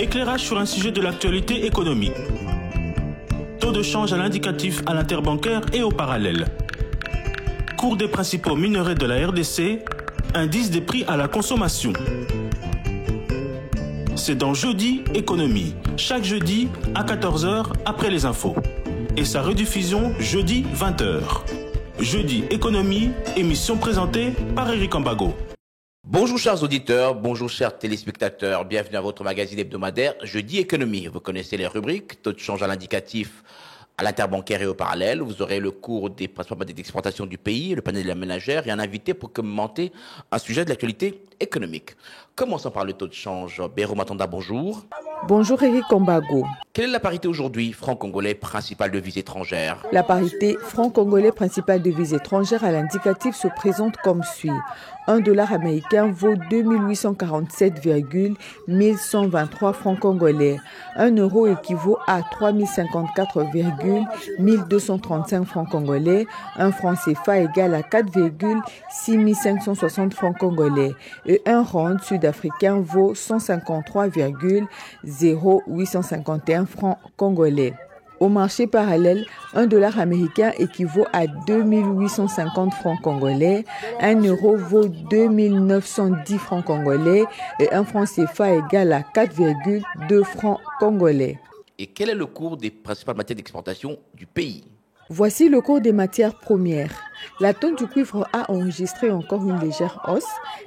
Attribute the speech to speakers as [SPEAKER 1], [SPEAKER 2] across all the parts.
[SPEAKER 1] Éclairage sur un sujet de l'actualité économique. Taux de change à l'indicatif à l'interbancaire et au parallèle. Cours des principaux minerais de la RDC, indice des prix à la consommation. C'est dans Jeudi Économie, chaque jeudi à 14 h après les infos. Et sa rediffusion jeudi 20 h. Jeudi Économie, émission présentée par Eric Ambago.
[SPEAKER 2] Bonjour chers auditeurs, bonjour chers téléspectateurs, bienvenue à votre magazine hebdomadaire Jeudi Économie. Vous connaissez les rubriques, taux de change à l'indicatif, à l'interbancaire et au parallèle. Vous aurez le cours des principales matières d'exportation du pays, le panel de la ménagère et un invité pour commenter un sujet de l'actualité économique. Commençons par le taux de change. Béro Matanda, bonjour.
[SPEAKER 3] Bonjour Eric Ambago.
[SPEAKER 2] Quelle est la parité aujourd'hui, franc congolais principal devise étrangère?
[SPEAKER 3] La parité franc congolais principal devise étrangère à l'indicatif se présente comme suit. $1 américain vaut 2847,1123 francs congolais. 1 euro équivaut à 3054,1235 francs congolais. 1 franc CFA égale à 4,6560 francs congolais. Et 1 rand sud-africain vaut 153,0851 francs congolais. Au marché parallèle, $1 américain équivaut à 2850 francs congolais, 1 euro vaut 2910 francs congolais et 1 franc CFA égale à 4,2 francs congolais.
[SPEAKER 2] Et quel est le cours des principales matières d'exportation du pays?
[SPEAKER 3] Voici le cours des matières premières. La tonne du cuivre a enregistré encore une légère hausse.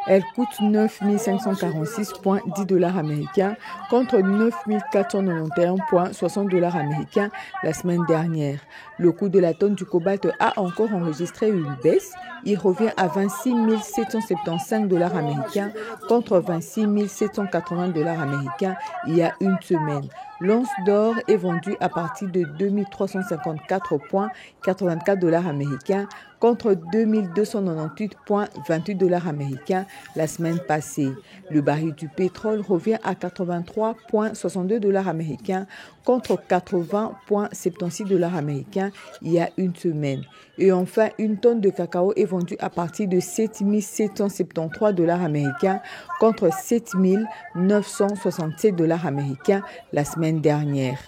[SPEAKER 3] Elle coûte 9546,10 $ américains contre 9491,60 $ américains la semaine dernière. Le coût de la tonne du cobalt a encore enregistré une baisse. Il revient à 26 775 $ américains contre 26 780 $ américains il y a une semaine. L'once d'or est vendue à partir de 2354,84 $ américains contre 2298,28 $ américains la semaine passée. Le baril du pétrole revient à 83,62 $ américains contre 80,76 $ américains il y a une semaine. Et enfin, une tonne de cacao est vendue à partir de 7 773 $ américains contre 7 967 $ américains la semaine dernière.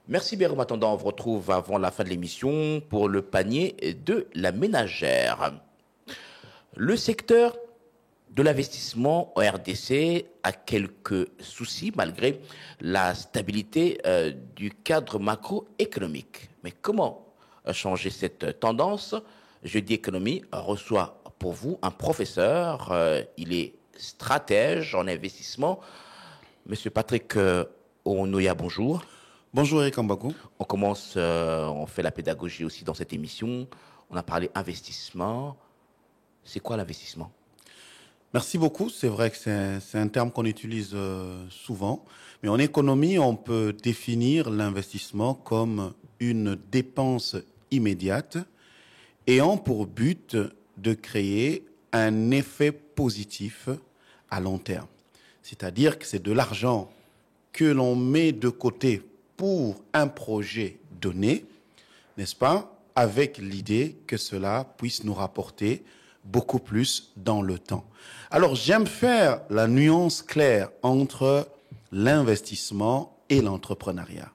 [SPEAKER 2] Merci Béro Matanda, on vous retrouve avant la fin de l'émission pour le panier de la ménagère. Le secteur de l'investissement au RDC a quelques soucis malgré la stabilité du cadre macroéconomique. Mais comment changer cette tendance? Jeudi Économie reçoit pour vous un professeur, il est stratège en investissement. Monsieur Patrick Onoya, bonjour.
[SPEAKER 4] Bonjour Eric Ambago.
[SPEAKER 2] On commence, on fait la pédagogie aussi dans cette émission. On a parlé investissement. C'est quoi l'investissement?
[SPEAKER 4] Merci beaucoup. C'est vrai que c'est un terme qu'on utilise souvent. Mais en économie, on peut définir l'investissement comme une dépense immédiate ayant pour but de créer un effet positif à long terme. C'est-à-dire que c'est de l'argent que l'on met de côté pour un projet donné, n'est-ce pas, avec l'idée que cela puisse nous rapporter beaucoup plus dans le temps. Alors, j'aime faire la nuance claire entre l'investissement et l'entrepreneuriat.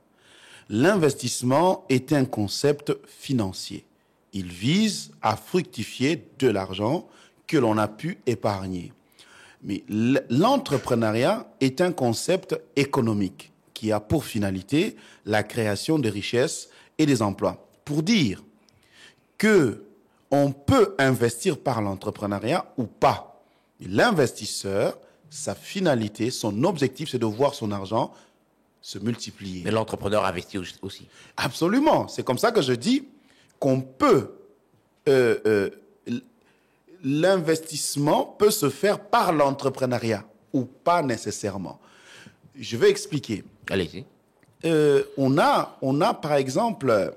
[SPEAKER 4] L'investissement est un concept financier. Il vise à fructifier de l'argent que l'on a pu épargner. Mais l'entrepreneuriat est un concept économique qui a pour finalité la création de richesses et des emplois. Pour dire que on peut investir par l'entrepreneuriat ou pas. L'investisseur, sa finalité, son objectif, c'est de voir son argent se multiplier.
[SPEAKER 2] Mais l'entrepreneur investit aussi.
[SPEAKER 4] Absolument. C'est comme ça que je dis qu'on peut... l'investissement peut se faire par l'entrepreneuriat ou pas nécessairement. Je vais expliquer.
[SPEAKER 2] Allez-y.
[SPEAKER 4] On a par exemple,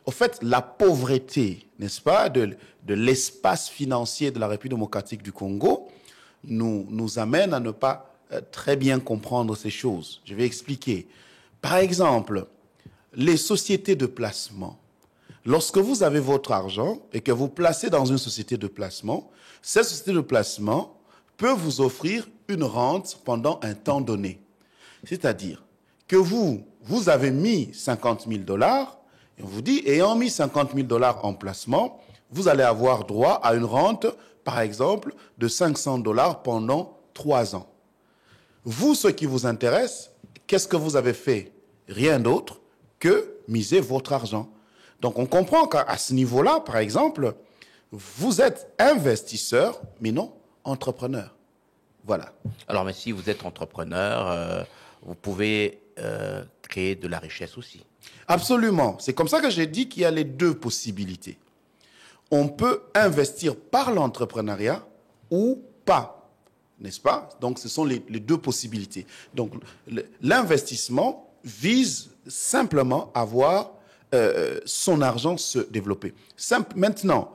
[SPEAKER 4] au fait, la pauvreté, n'est-ce pas, de l'espace financier de la République démocratique du Congo nous amène à ne pas très bien comprendre ces choses. Je vais expliquer. Par exemple, les sociétés de placement. Lorsque vous avez votre argent et que vous placez dans une société de placement, cette société de placement peut vous offrir une rente pendant un temps donné. C'est-à-dire que vous avez mis 50 000 $, et on vous dit, ayant mis 50 000 $ en placement, vous allez avoir droit à une rente, par exemple, de 500 $ pendant 3 ans. Vous, ce qui vous intéresse, qu'est-ce que vous avez fait? Rien d'autre que miser votre argent. Donc, on comprend qu'à ce niveau-là, par exemple, vous êtes investisseur, mais non entrepreneur. Voilà.
[SPEAKER 2] Alors, mais si vous êtes entrepreneur, vous pouvez créer de la richesse aussi.
[SPEAKER 4] Absolument. C'est comme ça que j'ai dit qu'il y a les deux possibilités. On peut investir par l'entrepreneuriat ou pas, n'est-ce pas? Donc, ce sont les deux possibilités. Donc, l'investissement vise simplement à voir son argent se développer. Maintenant,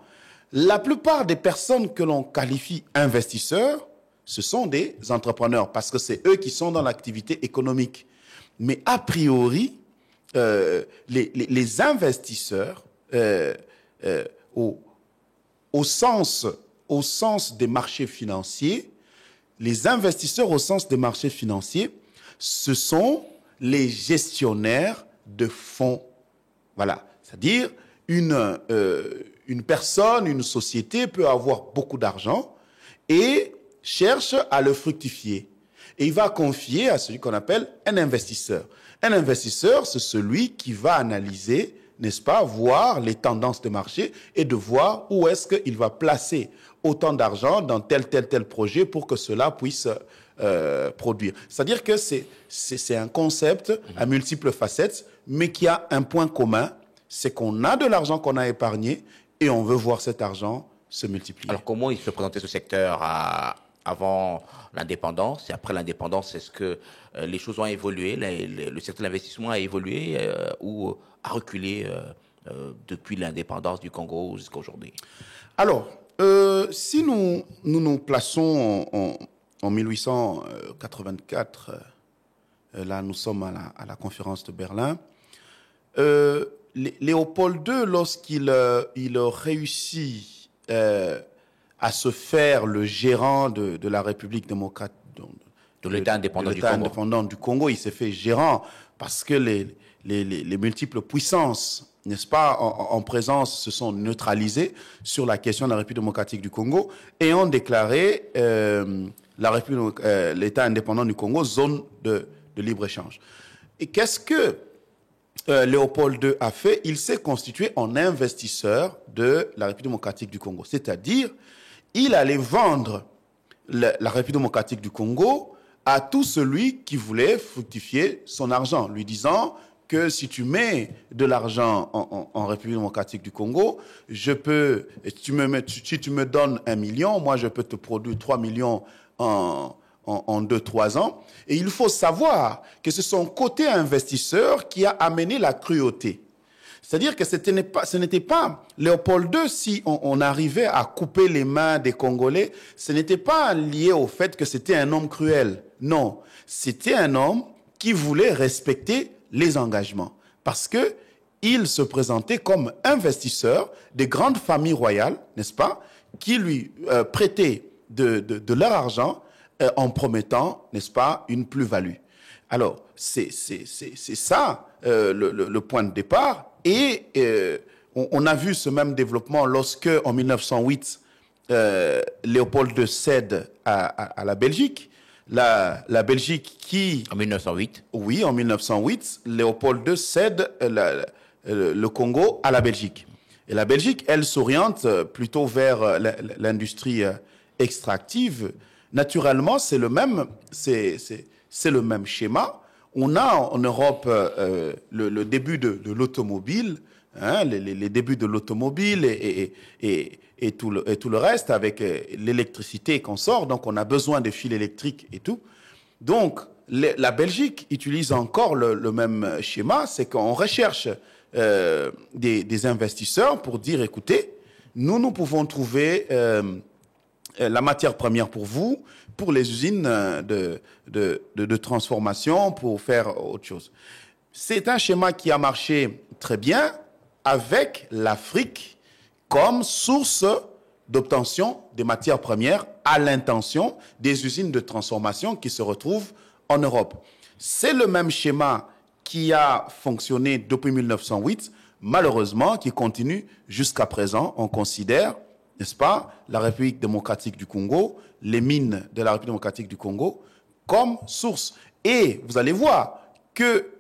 [SPEAKER 4] la plupart des personnes que l'on qualifie investisseurs, ce sont des entrepreneurs parce que c'est eux qui sont dans l'activité économique. Mais a priori, les investisseurs, au sens des marchés financiers, les investisseurs au sens des marchés financiers, ce sont les gestionnaires de fonds. Voilà, c'est-à-dire une personne, une société peut avoir beaucoup d'argent et cherche à le fructifier. Et il va confier à celui qu'on appelle un investisseur. Un investisseur, c'est celui qui va analyser, n'est-ce pas, voir les tendances de marché et de voir où est-ce qu'il va placer autant d'argent dans tel projet pour que cela puisse produire. C'est-à-dire que c'est un concept à multiples facettes, mais qui a un point commun, c'est qu'on a de l'argent qu'on a épargné et on veut voir cet argent se multiplier.
[SPEAKER 2] Alors, comment il se présentait ce secteur avant l'indépendance et après l'indépendance? Est-ce que les choses ont évolué, le secteur de l'investissement a évolué ou a reculé depuis l'indépendance du Congo jusqu'à aujourd'hui?
[SPEAKER 4] Alors, si nous plaçons en 1884, là nous sommes à la conférence de Berlin, Léopold II, lorsqu'il réussit à se faire le gérant de la République démocratique,
[SPEAKER 2] de l'État indépendant
[SPEAKER 4] du Congo, il s'est fait gérant parce que les multiples puissances, n'est-ce pas, en présence se sont neutralisées sur la question de la République démocratique du Congo et ont déclaré l'État indépendant du Congo zone de libre-échange. Et qu'est-ce que Léopold II a fait? Il s'est constitué en investisseur de la République démocratique du Congo. C'est-à-dire, il allait vendre la République démocratique du Congo à tout celui qui voulait fructifier son argent, lui disant que si tu mets de l'argent en République démocratique du Congo, si tu me donnes 1 million, moi je peux te produire 3 millions en 2-3 ans. Et il faut savoir que c'est son côté investisseur qui a amené la cruauté. C'est-à-dire que ce n'était pas Léopold II, si on arrivait à couper les mains des Congolais, ce n'était pas lié au fait que c'était un homme cruel. Non, c'était un homme qui voulait respecter les engagements. Parce que il se présentait comme investisseur des grandes familles royales, n'est-ce pas, qui lui prêtaient de leur argent en promettant, n'est-ce pas, une plus-value. Alors, c'est ça le point de départ. Et on a vu ce même développement lorsque, en 1908, Léopold II cède à la Belgique. La Belgique qui...
[SPEAKER 2] En 1908?
[SPEAKER 4] Oui, en 1908, Léopold II cède le Congo à la Belgique. Et la Belgique, elle s'oriente plutôt vers l'industrie extractive. Naturellement, c'est le même schéma. On a en Europe le début de l'automobile, hein, les débuts de l'automobile et tout le reste avec l'électricité qu'on sort. Donc, on a besoin de fils électriques et tout. Donc, la Belgique utilise encore le même schéma, c'est qu'on recherche des investisseurs pour dire, écoutez, nous pouvons trouver la matière première pour vous, pour les usines de transformation, pour faire autre chose. C'est un schéma qui a marché très bien avec l'Afrique comme source d'obtention des matières premières à l'intention des usines de transformation qui se retrouvent en Europe. C'est le même schéma qui a fonctionné depuis 1908, malheureusement, qui continue jusqu'à présent. On considère, n'est-ce pas, la République démocratique du Congo, les mines de la République démocratique du Congo, comme source. Et vous allez voir que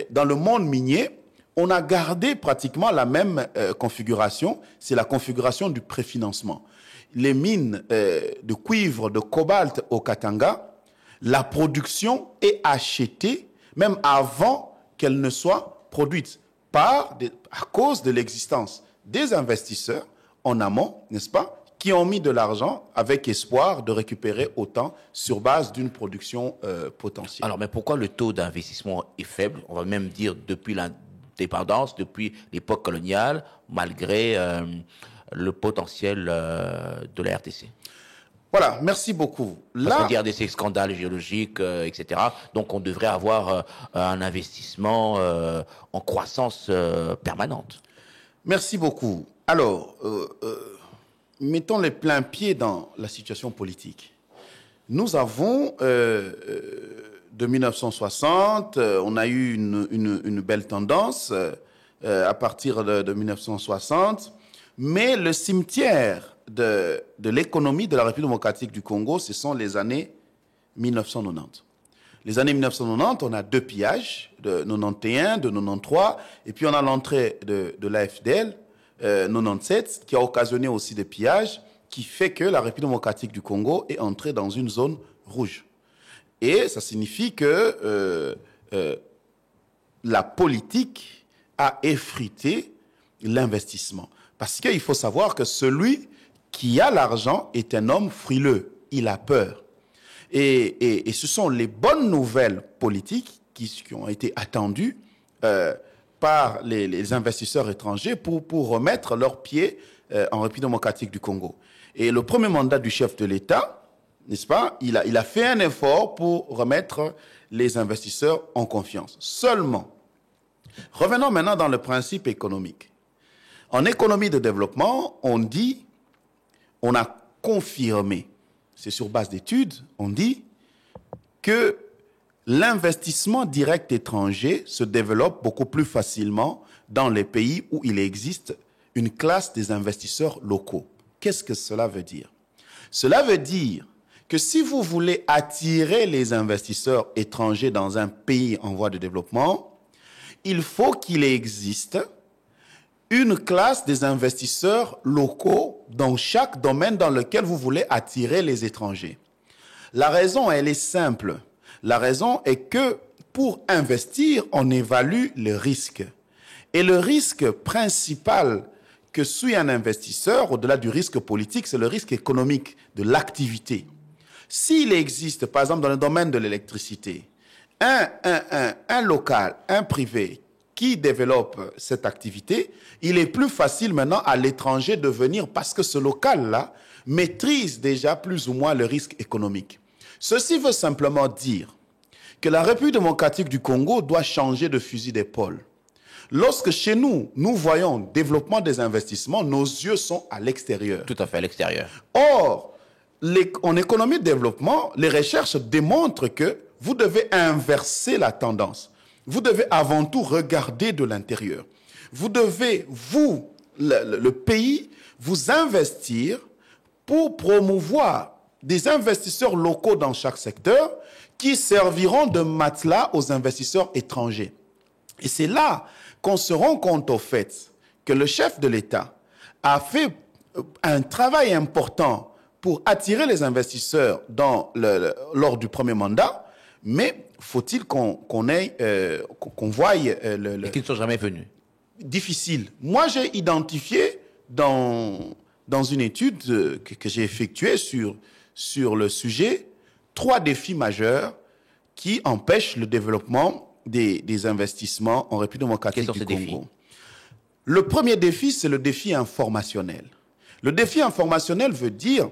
[SPEAKER 4] dans le monde minier, on a gardé pratiquement la même configuration, c'est la configuration du préfinancement. Les mines de cuivre, de cobalt au Katanga, la production est achetée même avant qu'elle ne soit produite, à cause de l'existence des investisseurs en amont, n'est-ce pas, qui ont mis de l'argent avec espoir de récupérer autant sur base d'une production potentielle.
[SPEAKER 2] Alors, mais pourquoi le taux d'investissement est faible? On va même dire depuis l'indépendance, depuis l'époque coloniale, malgré le potentiel de la RDC.
[SPEAKER 4] Voilà, merci beaucoup.
[SPEAKER 2] Parce qu'on dit RDC, scandales géologiques, etc. Donc, on devrait avoir un investissement en croissance permanente.
[SPEAKER 4] Merci beaucoup. Alors, mettons les pleins pieds dans la situation politique. Nous avons, de 1960, on a eu une belle tendance à partir de 1960, mais le cimetière de l'économie de la République démocratique du Congo, ce sont les années 1990. Les années 1990, on a deux pillages, de 91, de 93, et puis on a l'entrée de l'AFDL, 97, qui a occasionné aussi des pillages, qui fait que la République démocratique du Congo est entrée dans une zone rouge. Et ça signifie que la politique a effrité l'investissement. Parce qu'il faut savoir que celui qui a l'argent est un homme frileux, il a peur. Et ce sont les bonnes nouvelles politiques qui ont été attendues par les investisseurs étrangers pour remettre leurs pieds en République démocratique du Congo. Et le premier mandat du chef de l'État, n'est-ce pas, il a fait un effort pour remettre les investisseurs en confiance. Seulement, revenons maintenant dans le principe économique. En économie de développement, on a confirmé, c'est sur base d'études, on dit que l'investissement direct étranger se développe beaucoup plus facilement dans les pays où il existe une classe des investisseurs locaux. Qu'est-ce que cela veut dire? Cela veut dire que si vous voulez attirer les investisseurs étrangers dans un pays en voie de développement, il faut qu'il existe une classe des investisseurs locaux dans chaque domaine dans lequel vous voulez attirer les étrangers. La raison, elle est simple. La raison est que pour investir, on évalue le risque. Et le risque principal que suit un investisseur, au-delà du risque politique, c'est le risque économique de l'activité. S'il existe, par exemple, dans le domaine de l'électricité, un local, un privé, qui développe cette activité, il est plus facile maintenant à l'étranger de venir parce que ce local-là maîtrise déjà plus ou moins le risque économique. Ceci veut simplement dire que la République démocratique du Congo doit changer de fusil d'épaule. Lorsque chez nous, nous voyons le développement des investissements, nos yeux sont à l'extérieur.
[SPEAKER 2] Tout à fait à l'extérieur.
[SPEAKER 4] Or, en économie de développement, les recherches démontrent que vous devez inverser la tendance. Vous devez avant tout regarder de l'intérieur. Vous devez, le pays, vous investir pour promouvoir des investisseurs locaux dans chaque secteur qui serviront de matelas aux investisseurs étrangers. Et c'est là qu'on se rend compte au fait que le chef de l'État a fait un travail important pour attirer les investisseurs lors du premier mandat, mais faut-il qu'on voie
[SPEAKER 2] et qu'ils ne sont jamais venus.
[SPEAKER 4] Difficile. Moi, j'ai identifié dans une étude que j'ai effectuée sur le sujet 3 défis majeurs qui empêchent le développement des investissements en République démocratique du Congo. Le premier défi, c'est le défi informationnel. Le défi informationnel veut dire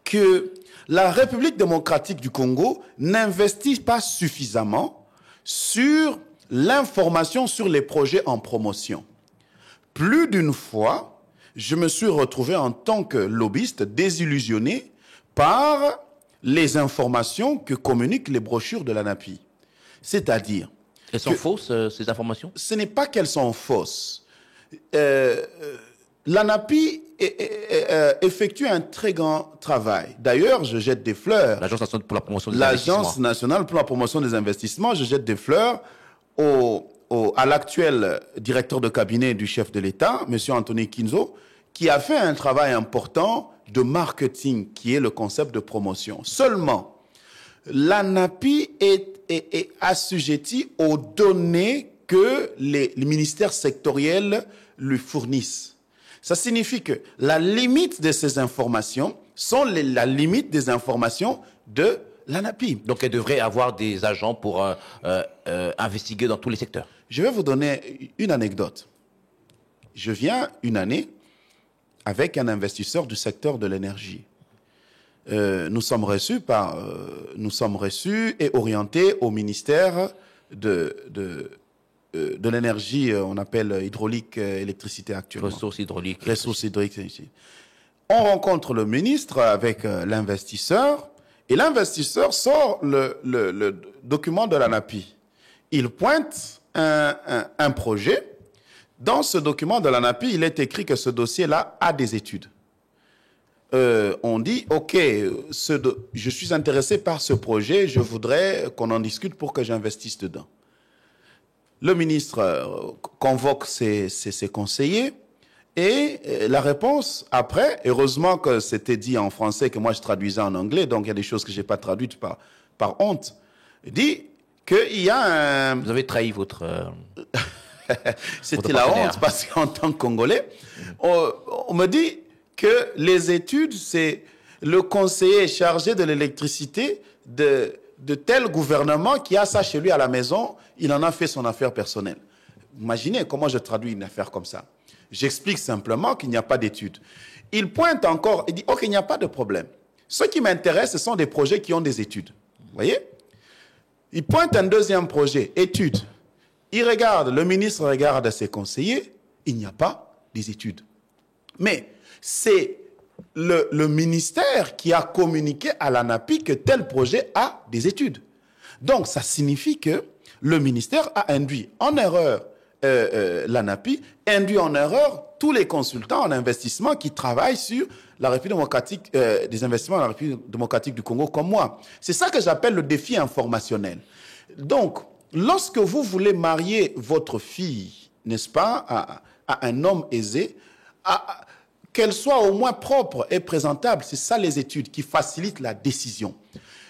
[SPEAKER 4] que la République démocratique du Congo n'investit pas suffisamment sur l'information sur les projets en promotion. Plus d'une fois, je me suis retrouvé en tant que lobbyiste désillusionné par les informations que communiquent les brochures de l'ANAPI. C'est-à-dire...
[SPEAKER 2] Elles sont fausses, ces informations?
[SPEAKER 4] Ce n'est pas qu'elles sont fausses. L'ANAPI effectue un très grand travail. D'ailleurs, je jette des fleurs.
[SPEAKER 2] L'Agence nationale pour la promotion des investissements.
[SPEAKER 4] L'Agence nationale pour la promotion des investissements, je jette des fleurs à l'actuel directeur de cabinet du chef de l'État, M. Anthony Kinzo, qui a fait un travail important de marketing, qui est le concept de promotion. Seulement, l'ANAPI est assujetti aux données que les ministères sectoriels lui fournissent. Ça signifie que la limite de ces informations sont la limite des informations de l'ANAPI.
[SPEAKER 2] Donc, elle devrait avoir des agents pour investiguer dans tous les secteurs.
[SPEAKER 4] Je vais vous donner une anecdote. Je viens une année avec un investisseur du secteur de l'énergie. Nous sommes reçus et orientés au ministère de l'énergie, on appelle hydraulique, électricité actuellement.
[SPEAKER 2] Ressources hydrauliques.
[SPEAKER 4] Ressources hydrauliques. On rencontre le ministre avec l'investisseur et l'investisseur sort le document de l'ANAPI. Il pointe un projet. Dans ce document de l'ANAPI, il est écrit que ce dossier-là a des études. On dit, OK, je suis intéressé par ce projet, je voudrais qu'on en discute pour que j'investisse dedans. Le ministre convoque ses conseillers et la réponse après, heureusement que c'était dit en français, que moi je traduisais en anglais, donc il y a des choses que je n'ai pas traduites par honte, dit qu'il y a un...
[SPEAKER 2] Vous avez trahi votre...
[SPEAKER 4] C'était la honte parce qu'en tant que Congolais, on me dit que les études, c'est le conseiller chargé de l'électricité de tel gouvernement qui a ça chez lui à la maison, il en a fait son affaire personnelle. Imaginez comment je traduis une affaire comme ça. J'explique simplement qu'il n'y a pas d'études. Il pointe encore, il dit, OK, il n'y a pas de problème. Ce qui m'intéresse, ce sont des projets qui ont des études. Vous voyez? Il pointe un deuxième projet, études. Il regarde, le ministre regarde ses conseillers, il n'y a pas des études. Mais c'est le ministère qui a communiqué à l'ANAPI que tel projet a des études. Donc, ça signifie que le ministère a induit en erreur l'ANAPI, induit en erreur tous les consultants en investissement qui travaillent sur la République démocratique, des investissements dans la République démocratique du Congo comme moi. C'est ça que j'appelle le défi informationnel. Donc, lorsque vous voulez marier votre fille, n'est-ce pas, à un homme aisé, qu'elle soit au moins propre et présentable, c'est ça les études qui facilitent la décision.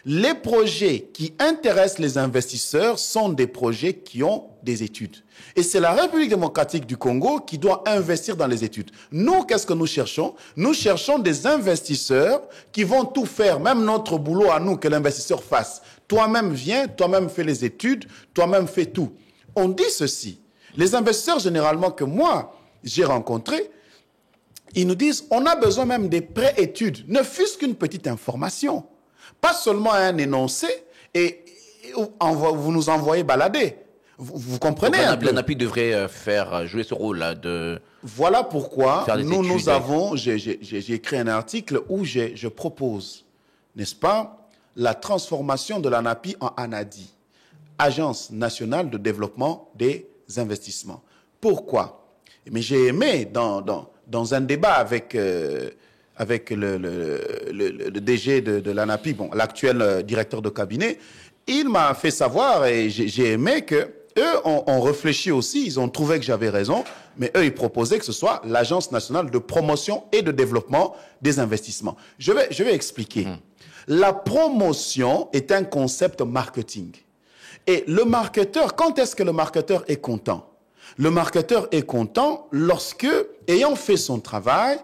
[SPEAKER 4] Les projets qui intéressent les investisseurs sont des projets qui ont des études. Et c'est la République démocratique du Congo qui doit investir dans les études. Nous, qu'est-ce que nous cherchons? Nous cherchons des investisseurs qui vont tout faire, même notre boulot à nous, que l'investisseur fasse. Toi-même viens, toi-même fais les études, toi-même fais tout. On dit ceci. Les investisseurs, généralement, que moi, j'ai rencontrés, ils nous disent, on a besoin même des pré-études, ne fût-ce qu'une petite information. Pas seulement un énoncé, et vous nous envoyez balader. Vous comprenez un peu?
[SPEAKER 2] L'ANAPI devrait jouer ce rôle-là de...
[SPEAKER 4] Voilà pourquoi j'ai écrit un article où je propose, n'est-ce pas, la transformation de l'ANAPI en ANADI, Agence nationale de développement des investissements. Pourquoi? Mais j'ai aimé, dans un débat avec le DG de l'ANAPI, bon, l'actuel directeur de cabinet, il m'a fait savoir, et j'ai aimé que eux ont réfléchi aussi, ils ont trouvé que j'avais raison, mais eux, ils proposaient que ce soit l'Agence nationale de promotion et de développement des investissements. Je vais expliquer. La promotion est un concept marketing. Et le marketeur, quand est-ce que le marketeur est content? Le marketeur est content lorsque, ayant fait son travail,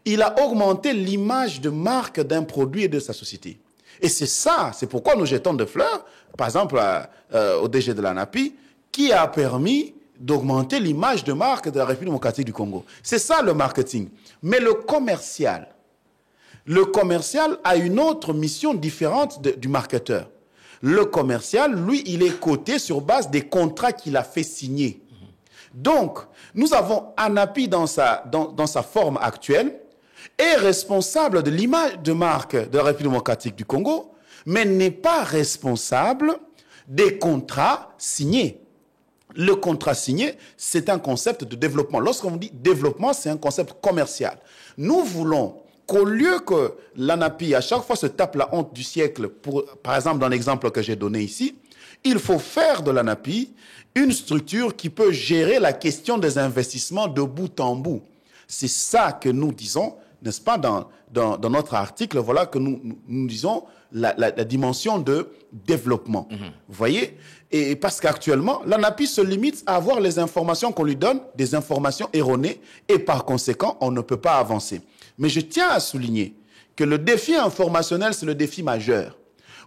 [SPEAKER 4] il a augmenté l'image de marque d'un produit et de sa société. Et c'est ça, c'est pourquoi nous jetons des fleurs, par exemple au DG de l'ANAPI, qui a permis d'augmenter l'image de marque de la République démocratique du Congo. C'est ça le marketing. Mais le commercial a une autre mission différente du marketeur. Le commercial, lui, il est coté sur base des contrats qu'il a fait signer. Donc, nous avons ANAPI dans sa forme actuelle, est responsable de l'image de marque de la République démocratique du Congo, mais n'est pas responsable des contrats signés. Le contrat signé, c'est un concept de développement. Lorsqu'on dit développement, c'est un concept commercial. Nous voulons qu'au lieu que l'ANAPI, à chaque fois, se tape la honte du siècle, par exemple, dans l'exemple que j'ai donné ici, il faut faire de l'ANAPI une structure qui peut gérer la question des investissements de bout en bout. C'est ça que nous disons, n'est-ce pas, dans notre article, voilà que nous disons la dimension de développement. Vous voyez? Et parce qu'actuellement, l'ANAPI se limite à avoir les informations qu'on lui donne, des informations erronées, et par conséquent, on ne peut pas avancer. Mais je tiens à souligner que le défi informationnel, c'est le défi majeur.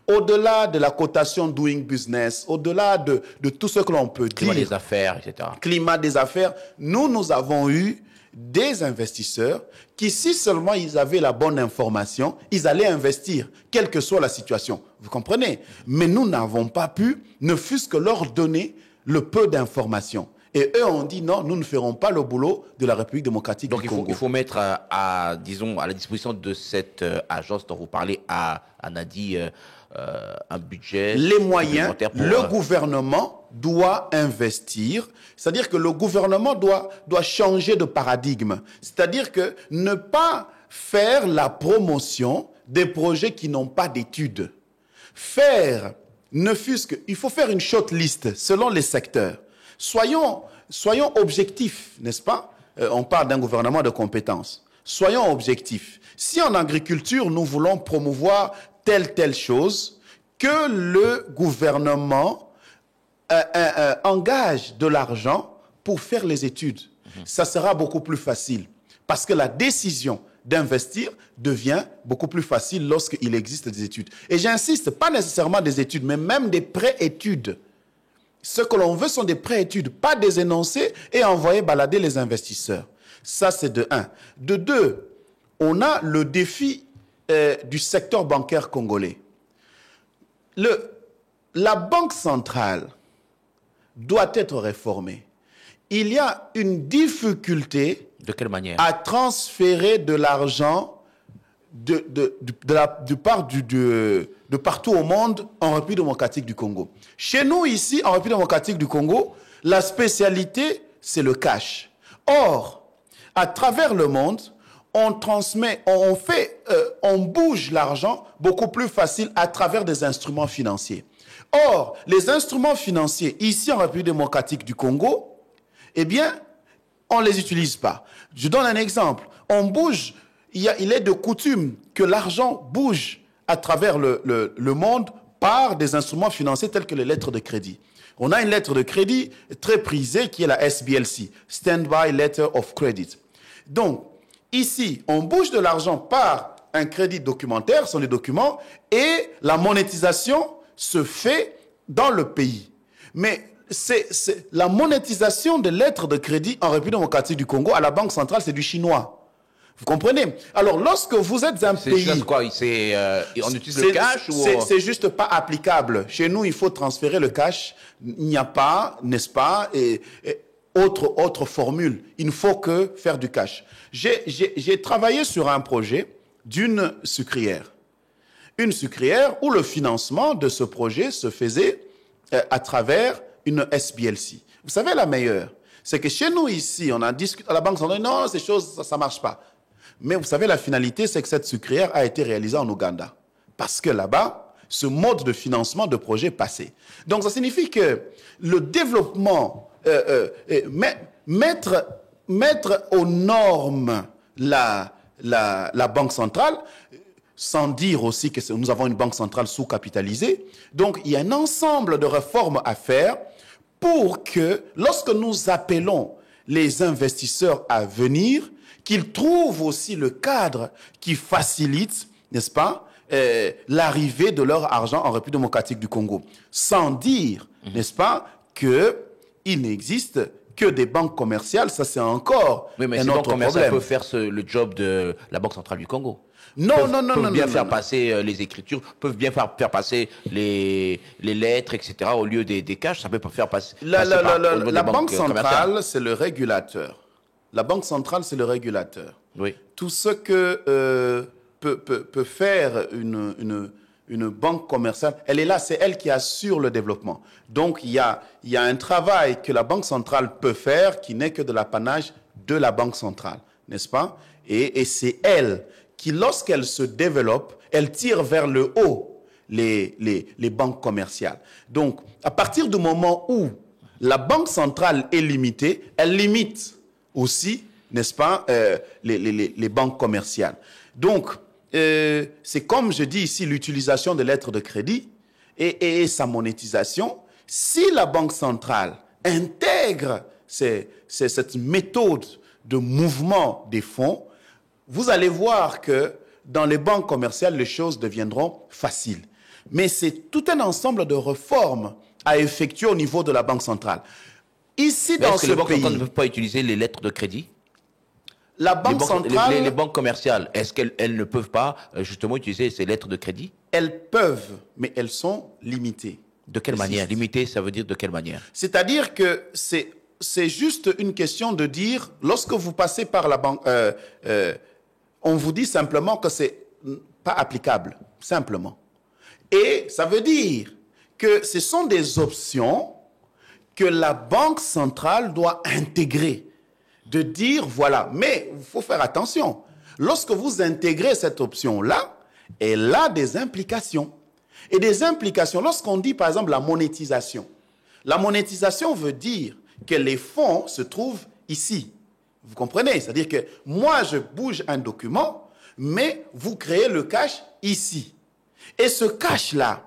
[SPEAKER 4] Au-delà de la cotation Doing Business, au-delà de tout ce que l'on peut dire.
[SPEAKER 2] Climat des affaires, etc.
[SPEAKER 4] Climat des affaires. Nous avons eu des investisseurs qui, si seulement ils avaient la bonne information, ils allaient investir, quelle que soit la situation. Vous comprenez? Mais nous n'avons pas pu, ne fût-ce que leur donner le peu d'informations. Et eux ont dit non, nous ne ferons pas le boulot de la République démocratique du Congo.
[SPEAKER 2] Donc il faut mettre disons, à la disposition de cette agence dont vous parlez, à Nadi, un budget.
[SPEAKER 4] Les moyens, le gouvernement doit investir, c'est-à-dire que le gouvernement doit changer de paradigme. C'est-à-dire que ne pas faire la promotion des projets qui n'ont pas d'études. Il faut faire une shortlist selon les secteurs. Soyons objectifs, n'est-ce pas? On parle d'un gouvernement de compétences. Soyons objectifs. Si en agriculture, nous voulons promouvoir telle chose, que le gouvernement engage de l'argent pour faire les études. Ça sera beaucoup plus facile. Parce que la décision d'investir devient beaucoup plus facile lorsqu'il existe des études. Et j'insiste, pas nécessairement des études, mais même des pré-études. Ce que l'on veut sont des pré-études, pas des énoncés et envoyer balader les investisseurs. Ça, c'est de 1. De 2, on a le défi du secteur bancaire congolais. La Banque centrale doit être réformée. Il y a une difficulté
[SPEAKER 2] de quelle manière
[SPEAKER 4] à transférer de l'argent de partout au monde en République démocratique du Congo. Chez nous, ici, en République démocratique du Congo, la spécialité, c'est le cash. Or, à travers le monde, on transmet, on bouge l'argent beaucoup plus facile à travers des instruments financiers. Or, les instruments financiers, ici en République démocratique du Congo, eh bien, on ne les utilise pas. Je donne un exemple. On bouge, il est de coutume que l'argent bouge à travers le monde par des instruments financiers tels que les lettres de crédit. On a une lettre de crédit très prisée qui est la SBLC, Standby Letter of Credit. Donc, ici, on bouge de l'argent par un crédit documentaire, ce sont des documents, et la monétisation se fait dans le pays. Mais la monétisation des lettres de crédit en République démocratique du Congo à la Banque centrale, c'est du chinois. Vous comprenez? Alors, lorsque vous êtes un pays...
[SPEAKER 2] C'est quoi? On utilise le cash ou...
[SPEAKER 4] C'est juste pas applicable. Chez nous, il faut transférer le cash. Il n'y a pas, n'est-ce pas, autre formule. Il ne faut que faire du cash. J'ai travaillé sur un projet d'une sucrière. Une sucrière où le financement de ce projet se faisait à travers une SBLC. Vous savez, la meilleure, c'est que chez nous, ici, on a discuté à la banque, on dit non, ces choses, ça ne marche pas. Mais vous savez, la finalité, c'est que cette sucrière a été réalisée en Ouganda. Parce que là-bas, ce mode de financement de projet passait. Donc, ça signifie que le développement, mettre aux normes la Banque centrale, sans dire aussi que nous avons une banque centrale sous-capitalisée. Donc, il y a un ensemble de réformes à faire pour que, lorsque nous appelons les investisseurs à venir, qu'ils trouvent aussi le cadre qui facilite, n'est-ce pas, l'arrivée de leur argent en République démocratique du Congo. Sans dire, n'est-ce pas, qu'il n'existe que des banques commerciales, ça c'est encore
[SPEAKER 2] un autre problème. Comment ça peut faire le job de la Banque centrale du Congo? peuvent bien faire passer les écritures, peuvent bien faire passer les lettres, etc. au lieu des cash. Ça peut pas faire passer.
[SPEAKER 4] La banque centrale, c'est le régulateur. La banque centrale, c'est le régulateur.
[SPEAKER 2] Oui.
[SPEAKER 4] Tout ce que peut faire une banque commerciale, elle est là, c'est elle qui assure le développement. Donc, il y a un travail que la banque centrale peut faire qui n'est que de l'apanage de la banque centrale, n'est-ce pas? Et c'est elle qui, lorsqu'elle se développe, elle tire vers le haut les banques commerciales. Donc, à partir du moment où la banque centrale est limitée, elle limite aussi, n'est-ce pas, les banques commerciales. Donc, c'est comme je dis ici, l'utilisation de lettres de crédit et sa monétisation. Si la banque centrale intègre cette méthode de mouvement des fonds, vous allez voir que dans les banques commerciales, les choses deviendront faciles. Mais c'est tout un ensemble de réformes à effectuer au niveau de la banque centrale. Ici, dans ce pays... Est-ce que les banques centrales
[SPEAKER 2] ne peuvent pas utiliser les lettres de crédit?
[SPEAKER 4] La banque centrale...
[SPEAKER 2] Les banques commerciales, est-ce qu'elles ne peuvent pas justement utiliser ces lettres de crédit?
[SPEAKER 4] Elles peuvent, mais elles sont limitées.
[SPEAKER 2] De quelle manière? Limitées, ça veut dire de quelle manière?
[SPEAKER 4] C'est-à-dire que c'est juste une question de dire, lorsque vous passez par la banque, on vous dit simplement que c'est pas applicable, simplement. Et ça veut dire que ce sont des options que la banque centrale doit intégrer. De dire, voilà, mais il faut faire attention. Lorsque vous intégrez cette option-là, elle a des implications. Et des implications, lorsqu'on dit par exemple la monétisation veut dire que les fonds se trouvent ici. Vous comprenez? C'est-à-dire que moi, je bouge un document, mais vous créez le cash ici. Et ce cash-là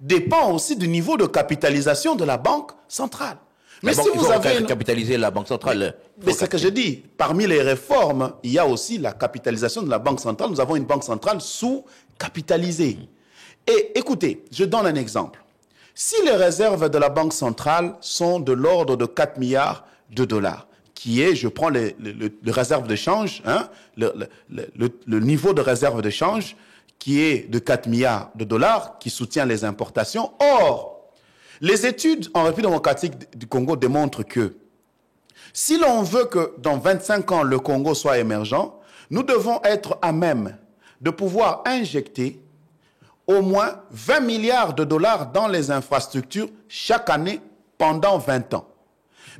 [SPEAKER 4] dépend aussi du niveau de capitalisation de la banque centrale.
[SPEAKER 2] Mais si vous avez capitalisé la banque centrale...
[SPEAKER 4] Mais c'est ce que je dis. Parmi les réformes, il y a aussi la capitalisation de la banque centrale. Nous avons une banque centrale sous-capitalisée. Et écoutez, je donne un exemple. Si les réserves de la banque centrale sont de l'ordre de 4 milliards de dollars, qui est, je prends les réserves de change, hein, le niveau de réserve de change qui est de 4 milliards de dollars, qui soutient les importations. Or, les études en République démocratique du Congo démontrent que si l'on veut que dans 25 ans le Congo soit émergent, nous devons être à même de pouvoir injecter au moins 20 milliards de dollars dans les infrastructures chaque année pendant 20 ans.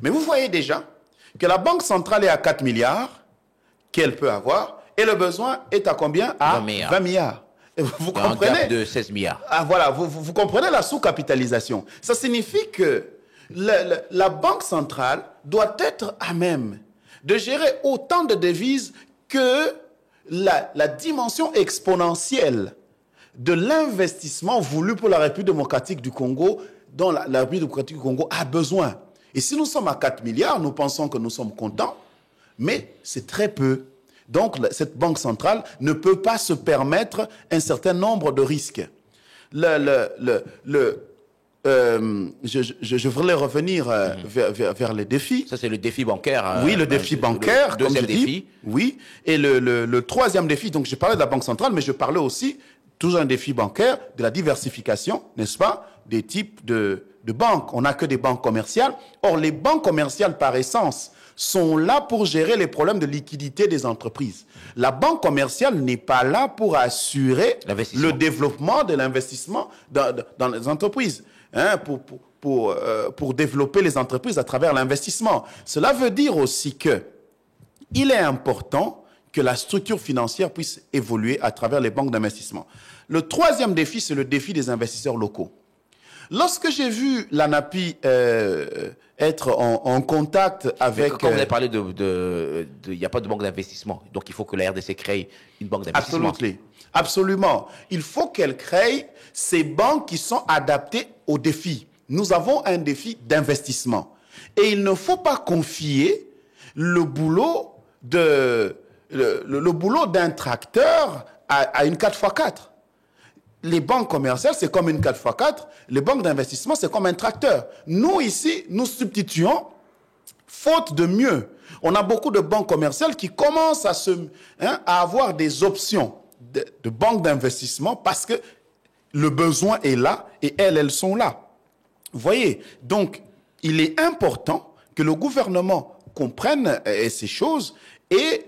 [SPEAKER 4] Mais vous voyez déjà que la Banque centrale est à 4 milliards qu'elle peut avoir et le besoin est à combien? À 20 milliards. Vous comprenez?
[SPEAKER 2] Un de 16 milliards.
[SPEAKER 4] Ah, voilà, vous comprenez la sous-capitalisation. Ça signifie que la Banque centrale doit être à même de gérer autant de devises que la dimension exponentielle de l'investissement voulu pour la République démocratique du Congo, dont la République démocratique du Congo a besoin. Et si nous sommes à 4 milliards, nous pensons que nous sommes contents, mais c'est très peu. Donc, cette banque centrale ne peut pas se permettre un certain nombre de risques. Je voulais revenir vers les défis.
[SPEAKER 2] Ça, c'est le défi bancaire.
[SPEAKER 4] Oui, le défi bancaire.
[SPEAKER 2] Le deuxième défi.
[SPEAKER 4] Oui. Et le troisième défi, donc je parlais de la banque centrale, mais je parlais aussi, toujours un défi bancaire, de la diversification, n'est-ce pas, des types de banques. On n'a que des banques commerciales. Or, les banques commerciales, par essence, sont là pour gérer les problèmes de liquidité des entreprises. La banque commerciale n'est pas là pour assurer le développement de l'investissement dans les entreprises, hein, pour développer les entreprises à travers l'investissement. Cela veut dire aussi que il est important que la structure financière puisse évoluer à travers les banques d'investissement. Le troisième défi, c'est le défi des investisseurs locaux. Lorsque j'ai vu l'ANAPI être en contact avec...
[SPEAKER 2] Quand vous avez parlé il n'y a pas de banque d'investissement, donc il faut que la RDC crée une banque d'investissement.
[SPEAKER 4] Absolument. Il faut qu'elle crée ces banques qui sont adaptées aux défis. Nous avons un défi d'investissement. Et il ne faut pas confier le boulot d'un tracteur à une 4x4. Les banques commerciales, c'est comme une 4x4. Les banques d'investissement, c'est comme un tracteur. Nous, ici, nous substituons, faute de mieux. On a beaucoup de banques commerciales qui commencent à avoir des options de banques d'investissement parce que le besoin est là et elles sont là. Vous voyez, donc il est important que le gouvernement comprenne ces choses et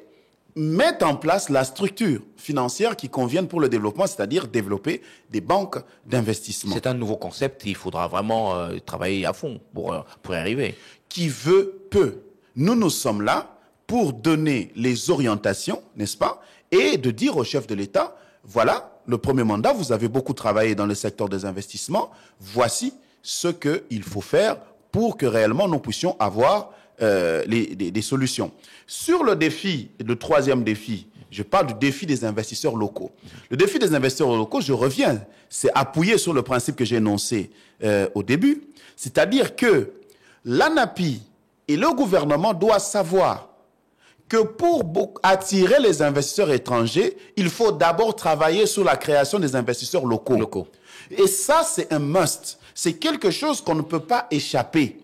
[SPEAKER 4] mette en place la structure financière qui convienne pour le développement, c'est-à-dire développer des banques d'investissement.
[SPEAKER 2] C'est un nouveau concept, il faudra vraiment travailler à fond pour y arriver.
[SPEAKER 4] Qui veut, peut. Nous sommes là pour donner les orientations, n'est-ce pas, et de dire au chef de l'État, voilà, le premier mandat, vous avez beaucoup travaillé dans le secteur des investissements, voici ce qu'il faut faire pour que réellement nous puissions avoir des solutions. Sur le défi, le troisième défi, je parle du défi des investisseurs locaux. Le défi des investisseurs locaux, je reviens, c'est appuyé sur le principe que j'ai énoncé au début, c'est-à-dire que l'ANAPI et le gouvernement doivent savoir que pour attirer les investisseurs étrangers, il faut d'abord travailler sur la création des investisseurs locaux. Et ça, c'est un must. C'est quelque chose qu'on ne peut pas échapper.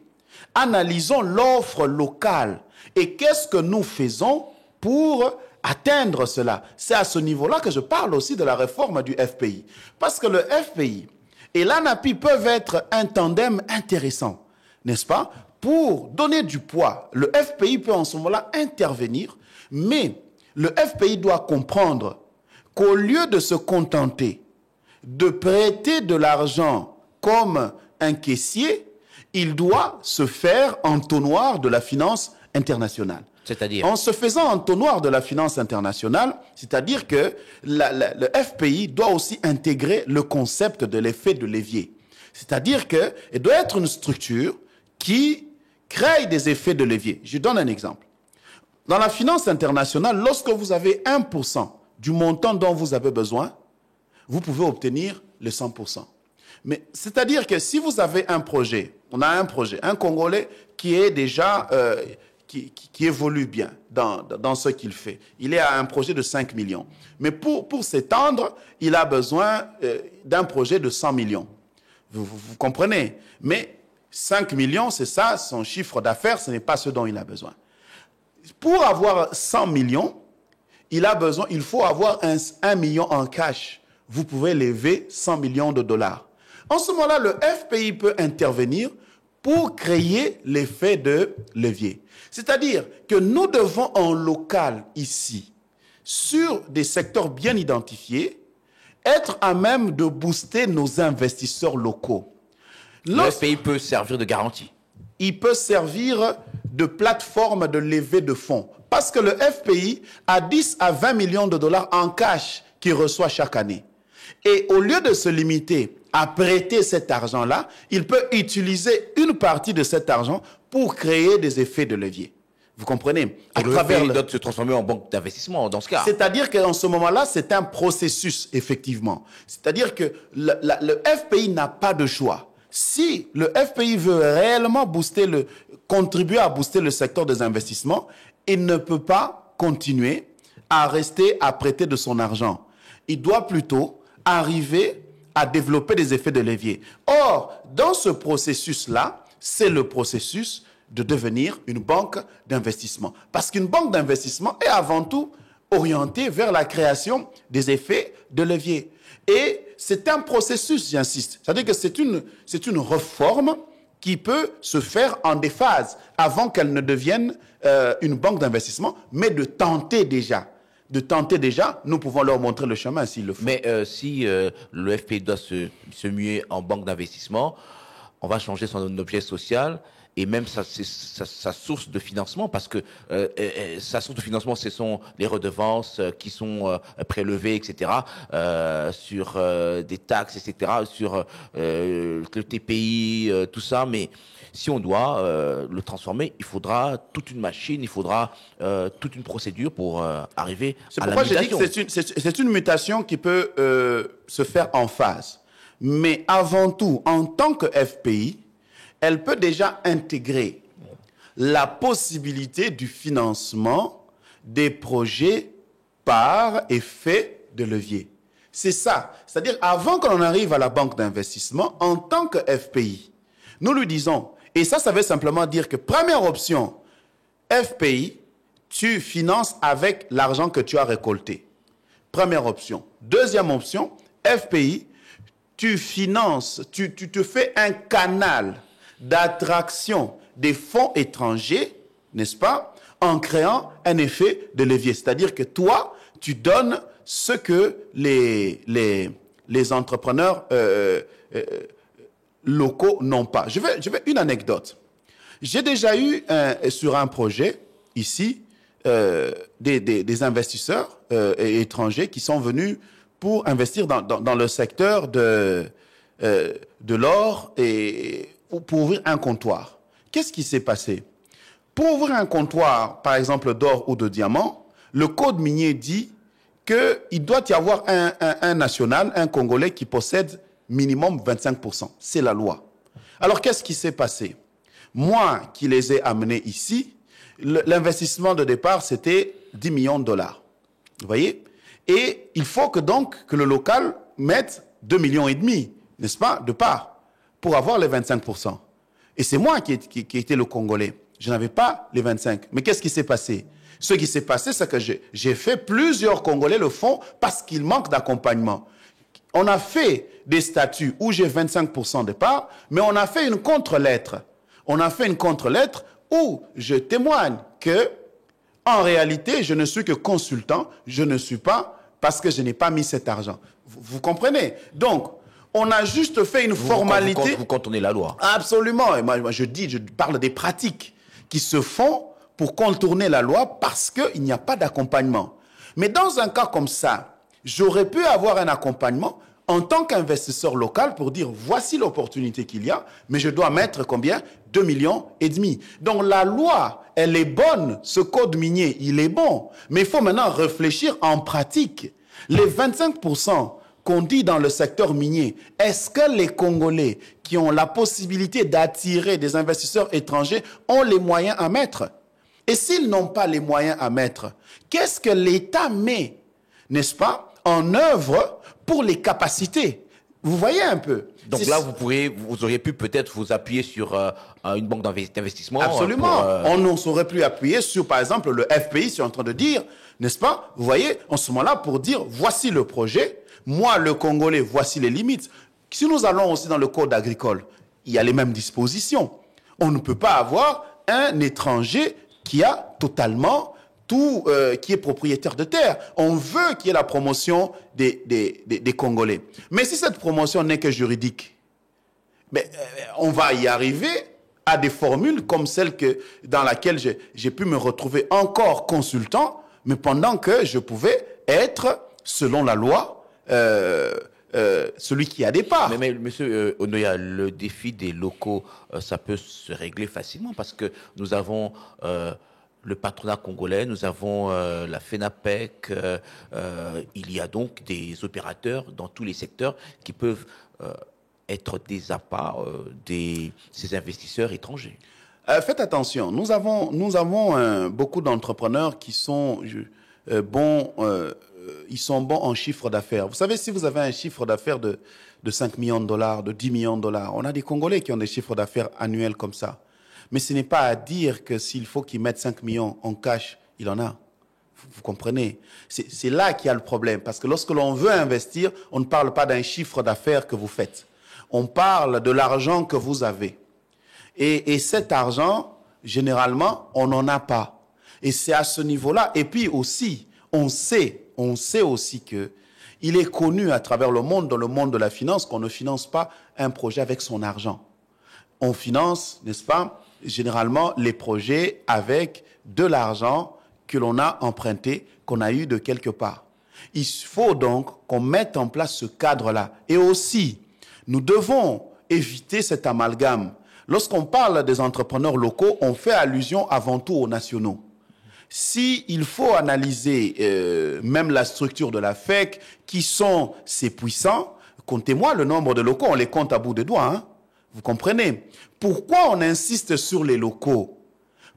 [SPEAKER 4] Analysons l'offre locale. Et qu'est-ce que nous faisons pour atteindre cela? C'est à ce niveau-là que je parle aussi de la réforme du FPI. Parce que le FPI et l'ANAPI peuvent être un tandem intéressant, n'est-ce pas? Pour donner du poids, le FPI peut en ce moment-là intervenir, mais le FPI doit comprendre qu'au lieu de se contenter de prêter de l'argent comme un caissier, il doit se faire entonnoir de la finance internationale.
[SPEAKER 2] C'est-à-dire? En
[SPEAKER 4] se faisant entonnoir de la finance internationale, c'est-à-dire que le FPI doit aussi intégrer le concept de l'effet de levier. C'est-à-dire qu'il doit être une structure qui crée des effets de levier. Je donne un exemple. Dans la finance internationale, lorsque vous avez 1% du montant dont vous avez besoin, vous pouvez obtenir le 100%. Mais c'est-à-dire que si vous avez un projet, on a un projet, un Congolais qui est déjà, qui évolue bien dans ce qu'il fait. Il est à un projet de 5 millions. Mais pour s'étendre, il a besoin d'un projet de 100 millions. Vous comprenez? Mais 5 millions, c'est ça, son chiffre d'affaires, ce n'est pas ce dont il a besoin. Pour avoir 100 millions, il faut avoir 1 million en cash. Vous pouvez lever 100 millions de dollars. En ce moment-là, le FPI peut intervenir pour créer l'effet de levier. C'est-à-dire que nous devons en local ici, sur des secteurs bien identifiés, être à même de booster nos investisseurs locaux.
[SPEAKER 2] Le FPI peut servir de garantie.
[SPEAKER 4] Il peut servir de plateforme de levée de fonds. Parce que le FPI a 10 à 20 millions de dollars en cash qu'il reçoit chaque année. Et au lieu de se limiter à prêter cet argent-là, il peut utiliser une partie de cet argent pour créer des effets de levier. Vous comprenez?
[SPEAKER 2] Et le FPI doit se transformer en banque d'investissement dans ce cas.
[SPEAKER 4] C'est-à-dire qu'en ce moment-là, c'est un processus, effectivement. C'est-à-dire que le FPI n'a pas de choix. Si le FPI veut réellement contribuer à booster le secteur des investissements, il ne peut pas continuer à rester à prêter de son argent. Il doit plutôt arriver à développer des effets de levier. Or, dans ce processus-là, c'est le processus de devenir une banque d'investissement. Parce qu'une banque d'investissement est avant tout orientée vers la création des effets de levier. Et c'est un processus, j'insiste. C'est-à-dire que c'est une réforme qui peut se faire en des phases avant qu'elle ne devienne une banque d'investissement, mais de tenter déjà, nous pouvons leur montrer le chemin s'ils le font.
[SPEAKER 2] Mais si le FPI doit se muer en banque d'investissement, on va changer son objet social et même sa source de financement, parce que sa source de financement, ce sont les redevances qui sont prélevées, etc., sur des taxes, etc., sur le TPI, tout ça. Mais si on doit le transformer, il faudra toute une machine, il faudra toute une procédure pour arriver à la mutation.
[SPEAKER 4] C'est pourquoi je dis que c'est une mutation qui peut se faire en phase. Mais avant tout, en tant que FPI, elle peut déjà intégrer la possibilité du financement des projets par effet de levier. C'est ça. C'est-à-dire, avant qu'on arrive à la banque d'investissement, en tant que FPI, nous lui disons, et ça veut simplement dire que première option, FPI, tu finances avec l'argent que tu as récolté. Première option. Deuxième option, FPI, tu finances, tu te fais un canal d'attraction des fonds étrangers, n'est-ce pas, en créant un effet de levier. C'est-à-dire que toi, tu donnes ce que les entrepreneurs locaux n'ont pas. Je vais une anecdote. J'ai déjà eu sur un projet ici des investisseurs étrangers qui sont venus pour investir dans le secteur de l'or et pour ouvrir un comptoir. Qu'est-ce qui s'est passé? Pour ouvrir un comptoir, par exemple d'or ou de diamant, le code minier dit qu'il doit y avoir un national, un Congolais qui possède minimum 25%. C'est la loi. Alors, qu'est-ce qui s'est passé? Moi qui les ai amenés ici, l'investissement de départ, c'était 10 millions de dollars. Vous voyez? Et il faut que le local mette 2,5 millions, n'est-ce pas, de part, pour avoir les 25%. Et c'est moi qui étais le Congolais. Je n'avais pas les 25. Mais qu'est-ce qui s'est passé? Ce qui s'est passé, c'est que j'ai fait plusieurs Congolais le font parce qu'il manque d'accompagnement. On a fait des statuts où j'ai 25% de part, mais on a fait une contre-lettre. On a fait une contre-lettre où je témoigne que, en réalité, je ne suis que consultant, je ne suis pas parce que je n'ai pas mis cet argent. Vous comprenez? Donc, on a juste fait une formalité.
[SPEAKER 2] Vous contournez la loi.
[SPEAKER 4] Absolument. Et moi, je parle des pratiques qui se font pour contourner la loi parce qu'il n'y a pas d'accompagnement. Mais dans un cas comme ça, j'aurais pu avoir un accompagnement en tant qu'investisseur local pour dire voici l'opportunité qu'il y a, mais je dois mettre combien? 2,5 millions. Donc la loi, elle est bonne, ce code minier, il est bon, mais il faut maintenant réfléchir en pratique. Les 25% qu'on dit dans le secteur minier, est-ce que les Congolais qui ont la possibilité d'attirer des investisseurs étrangers ont les moyens à mettre? Et s'ils n'ont pas les moyens à mettre, qu'est-ce que l'État met, n'est-ce pas, en œuvre pour les capacités? Vous voyez un peu.
[SPEAKER 2] Donc là, vous auriez pu peut-être vous appuyer sur une banque d'investissement.
[SPEAKER 4] Absolument. On aurait pu appuyer sur, par exemple, le FPI, c'est en train de dire, n'est-ce pas? Vous voyez, en ce moment-là, pour dire, voici le projet, moi, le Congolais, voici les limites. Si nous allons aussi dans le code agricole, il y a les mêmes dispositions. On ne peut pas avoir un étranger qui a totalement tout, qui est propriétaire de terre. On veut qu'il y ait la promotion des Congolais. Mais si cette promotion n'est que juridique, on va y arriver à des formules comme celle dans laquelle j'ai pu me retrouver encore consultant, mais pendant que je pouvais être, selon la loi, celui qui a des parts.
[SPEAKER 2] Mais monsieur Onoya, le défi des locaux, ça peut se régler facilement parce que nous avons le patronat congolais, nous avons la FENAPEC, il y a donc des opérateurs dans tous les secteurs qui peuvent être des appâts ces investisseurs étrangers.
[SPEAKER 4] Faites attention, nous avons beaucoup d'entrepreneurs qui sont bons. Ils sont bons en chiffre d'affaires. Vous savez, si vous avez un chiffre d'affaires de 5 millions de dollars, de 10 millions de dollars, on a des Congolais qui ont des chiffres d'affaires annuels comme ça. Mais ce n'est pas à dire que s'il faut qu'ils mettent 5 millions en cash, il en a. Vous comprenez? C'est là qu'il y a le problème. Parce que lorsque l'on veut investir, on ne parle pas d'un chiffre d'affaires que vous faites. On parle de l'argent que vous avez. Et cet argent, généralement, on n'en a pas. Et c'est à ce niveau-là. Et puis aussi, on sait aussi que il est connu à travers le monde, dans le monde de la finance, qu'on ne finance pas un projet avec son argent. On finance, n'est-ce pas, généralement les projets avec de l'argent que l'on a emprunté, qu'on a eu de quelque part. Il faut donc qu'on mette en place ce cadre-là. Et aussi, nous devons éviter cet amalgame. Lorsqu'on parle des entrepreneurs locaux, on fait allusion avant tout aux nationaux. Si il faut analyser même la structure de la FEC, qui sont ces puissants, comptez-moi le nombre de locaux, on les compte à bout de doigts. Hein? Vous comprenez? Pourquoi on insiste sur les locaux?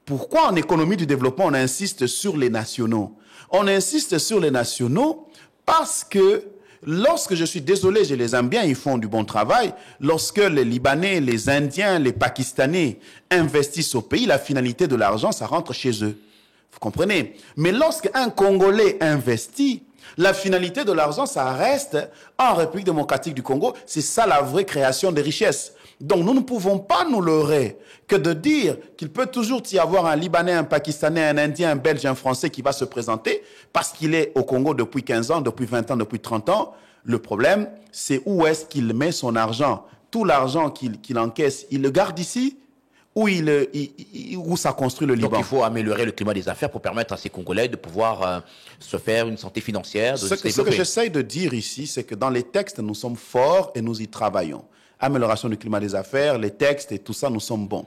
[SPEAKER 4] Pourquoi en économie du développement on insiste sur les nationaux? On insiste sur les nationaux parce que lorsque, je suis désolé, je les aime bien, ils font du bon travail, lorsque les Libanais, les Indiens, les Pakistanais investissent au pays, la finalité de l'argent, ça rentre chez eux. Vous comprenez? Mais lorsqu'un Congolais investit, La finalité de l'argent, ça reste en République démocratique du Congo. C'est ça la vraie création des richesses. Donc nous ne pouvons pas nous leurrer que de dire qu'il peut toujours y avoir un Libanais, un Pakistanais, un Indien, un Belge, un Français qui va se présenter parce qu'il est au Congo depuis 15 ans, depuis 20 ans, depuis 30 ans. Le problème, c'est où est-ce qu'il met son argent. Tout l'argent qu'il encaisse, il le garde ici où ça construit le Liban.
[SPEAKER 2] Donc il faut améliorer le climat des affaires pour permettre à ces Congolais de pouvoir se faire une santé financière, de se développer.
[SPEAKER 4] Ce que j'essaye de dire ici, c'est que dans les textes, nous sommes forts et nous y travaillons. Amélioration du climat des affaires, les textes et tout ça, nous sommes bons.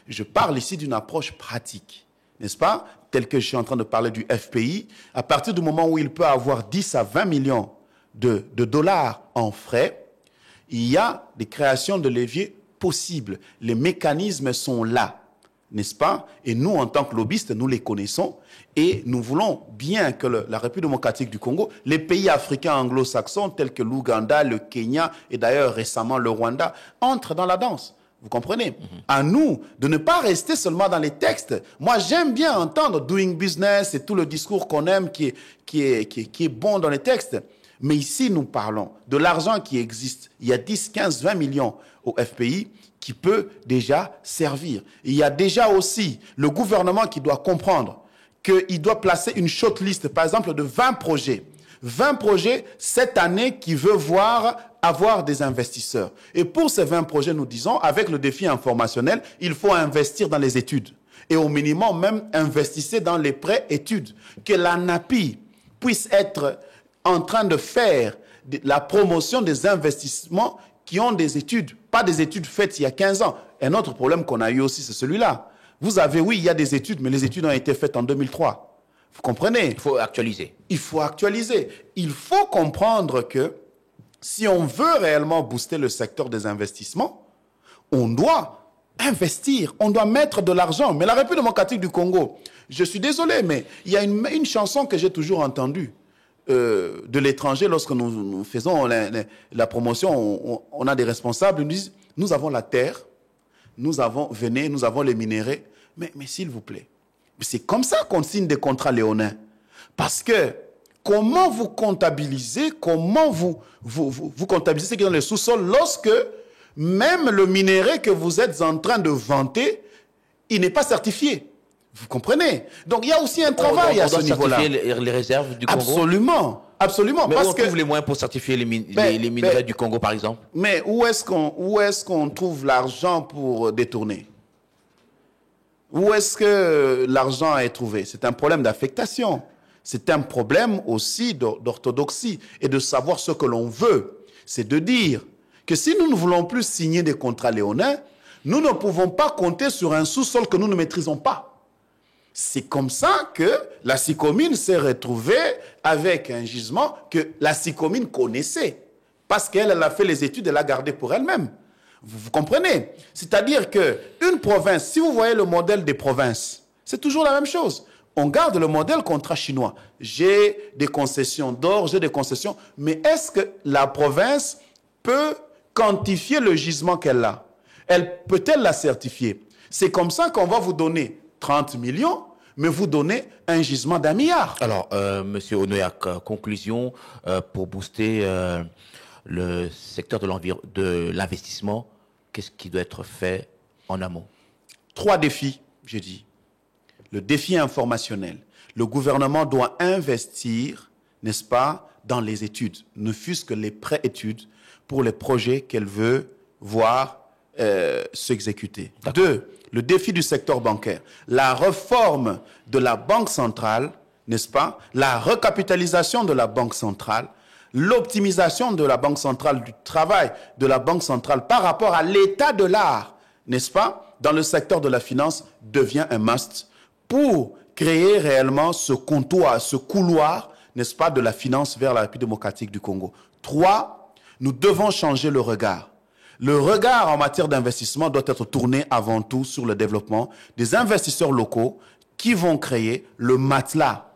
[SPEAKER 4] Je parle ici d'une approche pratique, n'est-ce pas? Tel que je suis en train de parler du FPI, à partir du moment où il peut avoir 10 à 20 millions de dollars en frais, il y a des créations de leviers possibles. Les mécanismes sont là, n'est-ce pas? Et nous, en tant que lobbyistes, nous les connaissons et nous voulons bien que la République démocratique du Congo, les pays africains anglo-saxons tels que l'Ouganda, le Kenya et d'ailleurs récemment le Rwanda, entrent dans la danse. Vous comprenez? À nous de ne pas rester seulement dans les textes. Moi, j'aime bien entendre doing business et tout le discours qu'on aime qui est bon dans les textes. Mais ici, nous parlons de l'argent qui existe. Il y a 10, 15, 20 millions au FPI qui peut déjà servir. Il y a déjà aussi le gouvernement qui doit comprendre qu'il doit placer une shortlist, par exemple, de 20 projets. 20 projets cette année qui veut voir avoir des investisseurs. Et pour ces 20 projets, nous disons, avec le défi informationnel, il faut investir dans les études. Et au minimum, même, investissez dans les pré-études. Que la NAPI puisse être en train de faire la promotion des investissements qui ont des études, pas des études faites il y a 15 ans. Un autre problème qu'on a eu aussi, c'est celui-là. Vous avez, oui, il y a des études, mais les études ont été faites en 2003. Vous comprenez?
[SPEAKER 2] Il faut actualiser.
[SPEAKER 4] Il faut actualiser. Il faut comprendre que si on veut réellement booster le secteur des investissements, on doit investir, on doit mettre de l'argent. Mais la République démocratique du Congo, je suis désolé, mais il y a une chanson que j'ai toujours entendue de l'étranger lorsque nous faisons la promotion. On a des responsables, ils nous disent, nous avons la terre, nous avons les minéraux, mais s'il vous plaît, c'est comme ça qu'on signe des contrats léonins. Parce que comment vous comptabilisez, vous comptabilisez ce qui est dans le sous-sol lorsque même le minerai que vous êtes en train de vanter, il n'est pas certifié. Vous comprenez? Donc il y a aussi un travail à ce niveau-là.
[SPEAKER 2] On doit certifier les réserves du Congo?
[SPEAKER 4] Absolument, absolument.
[SPEAKER 2] Mais on trouve les moyens pour certifier les minerais du Congo, par exemple?
[SPEAKER 4] Mais où est-ce qu'on trouve l'argent pour détourner? Où est-ce que l'argent est trouvé? C'est un problème d'affectation. C'est un problème aussi d'orthodoxie et de savoir ce que l'on veut. C'est de dire que si nous ne voulons plus signer des contrats léonins, nous ne pouvons pas compter sur un sous-sol que nous ne maîtrisons pas. C'est comme ça que la SICOMINE s'est retrouvée avec un gisement que la SICOMINE connaissait. Parce qu'elle a fait les études, elle l'a gardé pour elle-même. Vous comprenez? C'est-à-dire qu'une province, si vous voyez le modèle des provinces, c'est toujours la même chose. On garde le modèle contrat chinois. J'ai des concessions d'or, j'ai des concessions, mais est-ce que la province peut quantifier le gisement qu'elle a? Elle peut-elle la certifier? C'est comme ça qu'on va vous donner 30 millions, mais vous donnez un gisement d'1 milliard.
[SPEAKER 2] Alors, Monsieur Onoyak, conclusion, pour booster le secteur de l'investissement, qu'est-ce qui doit être fait en amont? 3
[SPEAKER 4] défis, j'ai dit. Le défi informationnel. Le gouvernement doit investir, n'est-ce pas, dans les études, ne fût-ce que les pré-études pour les projets qu'elle veut voir s'exécuter. 2, le défi du secteur bancaire. La réforme de la Banque centrale, n'est-ce pas, la recapitalisation de la Banque centrale, l'optimisation de la Banque centrale, du travail de la Banque centrale par rapport à l'état de l'art, n'est-ce pas, dans le secteur de la finance, devient un must pour créer réellement ce comptoir, ce couloir, n'est-ce pas, de la finance vers la République démocratique du Congo. 3, nous devons changer le regard. Le regard en matière d'investissement doit être tourné avant tout sur le développement des investisseurs locaux qui vont créer le matelas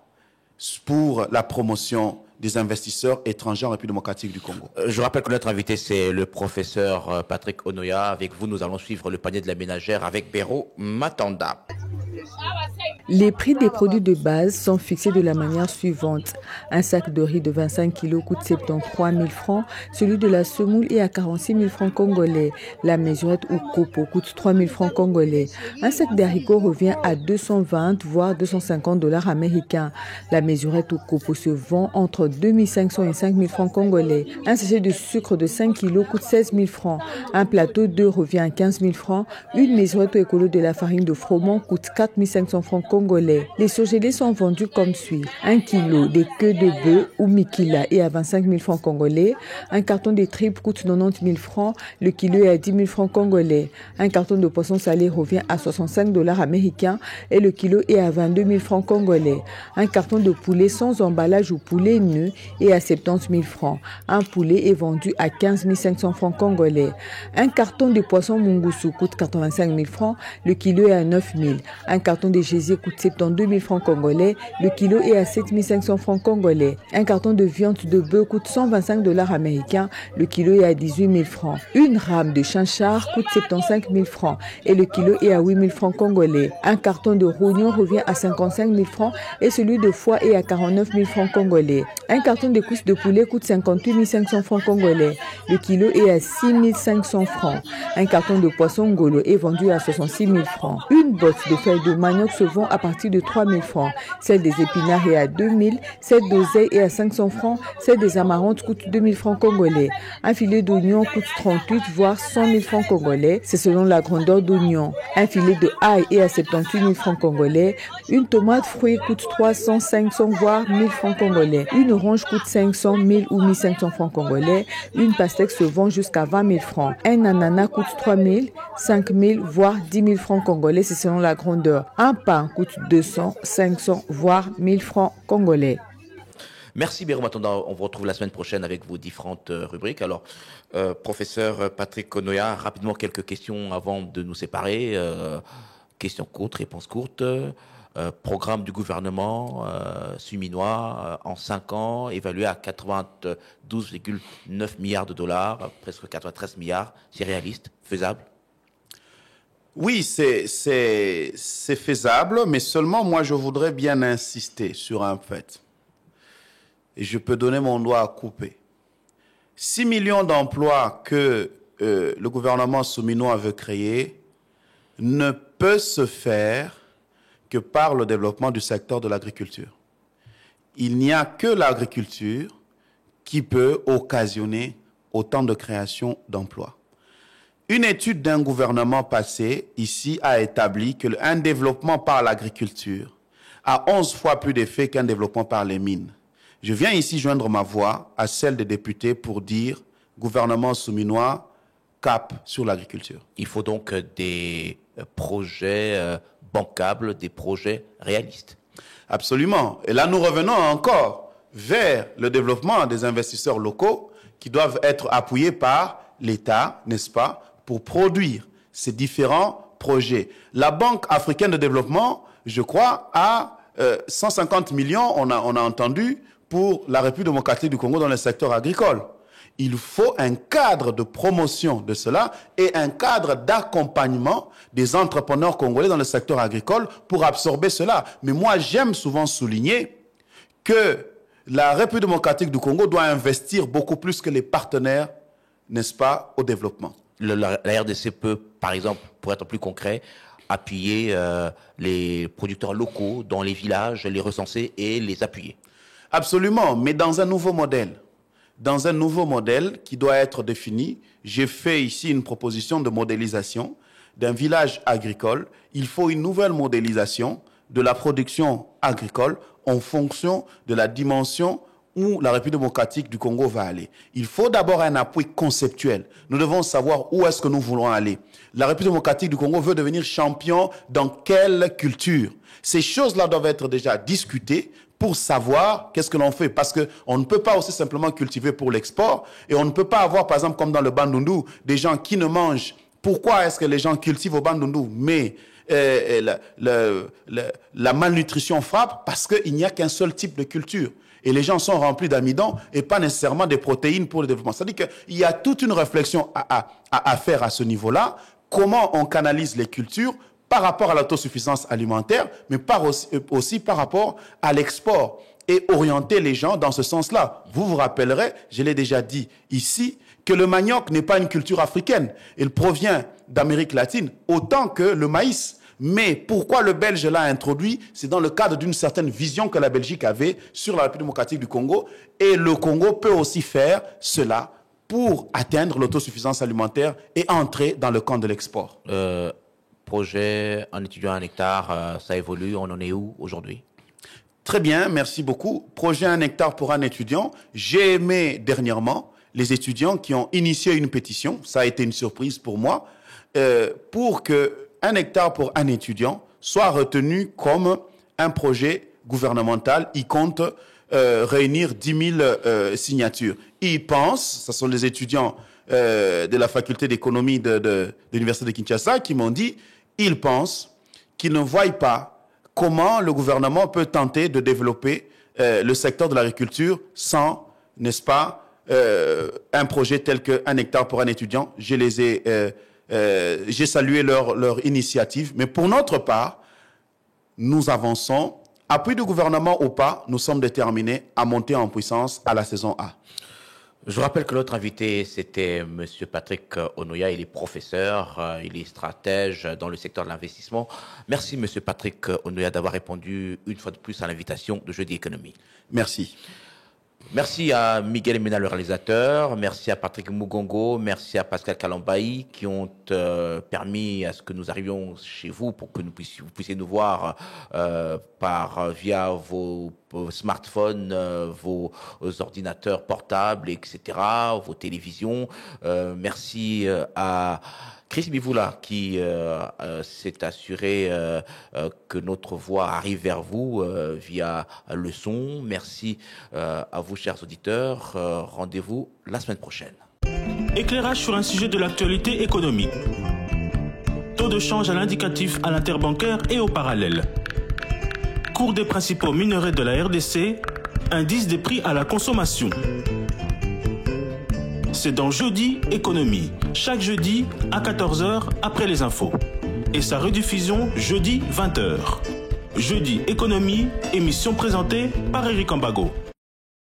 [SPEAKER 4] pour la promotion des investisseurs étrangers en République démocratique du Congo.
[SPEAKER 2] Je rappelle que notre invité, c'est le professeur Patrick Onoya. Avec vous, nous allons suivre le panier de la ménagère avec Béraud Matanda.
[SPEAKER 3] Les prix des produits de base sont fixés de la manière suivante. Un sac de riz de 25 kg coûte 73 000 francs, celui de la semoule est à 46 000 francs congolais. La mesurette ou copeau coûte 3 000 francs congolais. Un sac d'haricots revient à 220 voire 250 $ américains. La mesurette ou copeau se vend entre 2 500 et 5 000 francs congolais. Un sachet de sucre de 5 kg coûte 16 000 francs. Un plateau d'œufs revient à 15 000 francs. Une mesurette ou écolo de la farine de froment coûte 4 500 francs congolais. Les surgelés sont vendus comme suit. 1 kg des queues de bœuf ou mikila est à 25 000 francs congolais. Un carton de tripes coûte 90 000 francs. Le kilo est à 10 000 francs congolais. Un carton de poisson salé revient à 65 $ américains et le kilo est à 22 000 francs congolais. Un carton de poulet sans emballage ou poulet nu est à 70 000 francs. Un poulet est vendu à 15 500 francs congolais. Un carton de poisson mungusu coûte 85 000 francs. Le kilo est à 9 000. Un carton de gésier coûte 72 000 francs congolais. Le kilo est à 7 500 francs congolais. Un carton de viande de bœuf coûte 125 $ américains. Le kilo est à 18 000 francs. Une rame de chinchard coûte 75 000 francs et le kilo est à 8 000 francs congolais. Un carton de rognon revient à 55 000 francs et celui de foie est à 49 000 francs congolais. Un carton de cuisses de poulet coûte 58 500 francs congolais. Le kilo est à 6 500 francs. Un carton de poisson ngolo est vendu à 66 000 francs. Une botte de feuilles de manioc se vend à partir de 3 000 francs. Celle des épinards est à 2 000. Celle d'oseille est à 500 francs. Celle des amarantes coûte 2 000 francs congolais. Un filet d'oignon coûte 38 voire 100 000 francs congolais. C'est selon la grandeur d'oignon. Un filet de ail est à 78 000 francs congolais. Une tomate fruit coûte 300, 500 voire 1000 francs congolais. Une orange coûte 500, 1000 ou 1500 francs congolais. Une pastèque se vend jusqu'à 20 000 francs. Un ananas coûte 3 000, 5 000 voire 10 000 francs congolais. C'est selon la grandeur. Un pain coûte 200, 500 voire 1000 francs congolais.
[SPEAKER 2] Merci Béron Matanda, on vous retrouve la semaine prochaine avec vos différentes rubriques. Alors, professeur Patrick Konoya, rapidement quelques questions avant de nous séparer. Questions courtes, réponses courtes. Programme du gouvernement suminois en 5 ans, évalué à 92,9 milliards de dollars, presque 93 milliards. C'est réaliste, faisable?
[SPEAKER 4] Oui, c'est faisable, mais seulement moi je voudrais bien insister sur un fait. Et je peux donner mon doigt à couper. 6 millions d'emplois que le gouvernement souminois veut créer ne peut se faire que par le développement du secteur de l'agriculture. Il n'y a que l'agriculture qui peut occasionner autant de création d'emplois. Une étude d'un gouvernement passé ici a établi qu'un développement par l'agriculture a 11 fois plus d'effet qu'un développement par les mines. Je viens ici joindre ma voix à celle des députés pour dire gouvernement souminois, cap sur l'agriculture.
[SPEAKER 2] Il faut donc des projets bancables, des projets réalistes.
[SPEAKER 4] Absolument. Et là, nous revenons encore vers le développement des investisseurs locaux qui doivent être appuyés par l'État, n'est-ce pas, pour produire ces différents projets. La Banque africaine de développement, je crois, a 150 millions, on a entendu, pour la République démocratique du Congo dans le secteur agricole. Il faut un cadre de promotion de cela et un cadre d'accompagnement des entrepreneurs congolais dans le secteur agricole pour absorber cela. Mais moi, j'aime souvent souligner que la République démocratique du Congo doit investir beaucoup plus que les partenaires, n'est-ce pas, au développement.
[SPEAKER 2] La RDC peut, par exemple, pour être plus concret, appuyer les producteurs locaux dans les villages, les recenser et les appuyer.
[SPEAKER 4] Absolument, mais dans un nouveau modèle. Dans un nouveau modèle qui doit être défini, j'ai fait ici une proposition de modélisation d'un village agricole. Il faut une nouvelle modélisation de la production agricole en fonction de la dimension où la République démocratique du Congo va aller. Il faut d'abord un appui conceptuel. Nous devons savoir où est-ce que nous voulons aller. La République démocratique du Congo veut devenir champion dans quelle culture? Ces choses-là doivent être déjà discutées pour savoir qu'est-ce que l'on fait. Parce qu'on ne peut pas aussi simplement cultiver pour l'export et on ne peut pas avoir, par exemple, comme dans le Bandundu, des gens qui ne mangent. Pourquoi est-ce que les gens cultivent au Bandundu? Mais la malnutrition frappe parce qu'il n'y a qu'un seul type de culture. Et les gens sont remplis d'amidon et pas nécessairement des protéines pour le développement. C'est-à-dire qu'il y a toute une réflexion à faire à ce niveau-là. Comment on canalise les cultures par rapport à l'autosuffisance alimentaire, mais aussi par rapport à l'export et orienter les gens dans ce sens-là. Vous vous rappellerez, je l'ai déjà dit ici, que le manioc n'est pas une culture africaine. Il provient d'Amérique latine autant que le maïs. Mais pourquoi le Belge l'a introduit? C'est dans le cadre d'une certaine vision que la Belgique avait sur la République démocratique du Congo. Et le Congo peut aussi faire cela pour atteindre l'autosuffisance alimentaire et entrer dans le camp de l'export.
[SPEAKER 2] Projet en étudiant 1 hectare, ça évolue, on en est où aujourd'hui?
[SPEAKER 4] Très bien, merci beaucoup. Projet 1 hectare pour un étudiant. J'ai aimé dernièrement les étudiants qui ont initié une pétition, ça a été une surprise pour moi, pour que 1 hectare pour un étudiant soit retenu comme un projet gouvernemental. Il compte réunir 10 000 signatures. Ils pensent, ce sont les étudiants de la faculté d'économie de l'université de Kinshasa qui m'ont dit, ils pensent qu'ils ne voient pas comment le gouvernement peut tenter de développer le secteur de l'agriculture sans, n'est-ce pas, un projet tel que 1 hectare pour un étudiant. J'ai salué leur initiative, mais pour notre part, nous avançons. Appui du gouvernement ou pas, nous sommes déterminés à monter en puissance à la saison A.
[SPEAKER 2] Je rappelle que notre invité, c'était M. Patrick Onoya. Il est professeur, il est stratège dans le secteur de l'investissement. Merci M. Patrick Onoya d'avoir répondu une fois de plus à l'invitation de Jeudi Économie.
[SPEAKER 4] Merci.
[SPEAKER 2] Merci à Miguel Mena, le réalisateur. Merci à Patrick Mugongo. Merci à Pascal Kalambaï qui ont permis à ce que nous arrivions chez vous pour que vous puissiez nous voir via vos smartphones, vos ordinateurs portables, etc., vos télévisions. Merci à Chris Bivoula qui s'est assuré que notre voix arrive vers vous via le son. Merci à vous, chers auditeurs. Rendez-vous la semaine prochaine.
[SPEAKER 1] Éclairage sur un sujet de l'actualité économique. Taux de change à l'indicatif à l'interbancaire et au parallèle. Cours des principaux minerais de la RDC. Indice des prix à la consommation. C'est dans Jeudi Économie, chaque jeudi à 14h après les infos. Et sa rediffusion jeudi 20h. Jeudi Économie, émission présentée par Eric Ambago.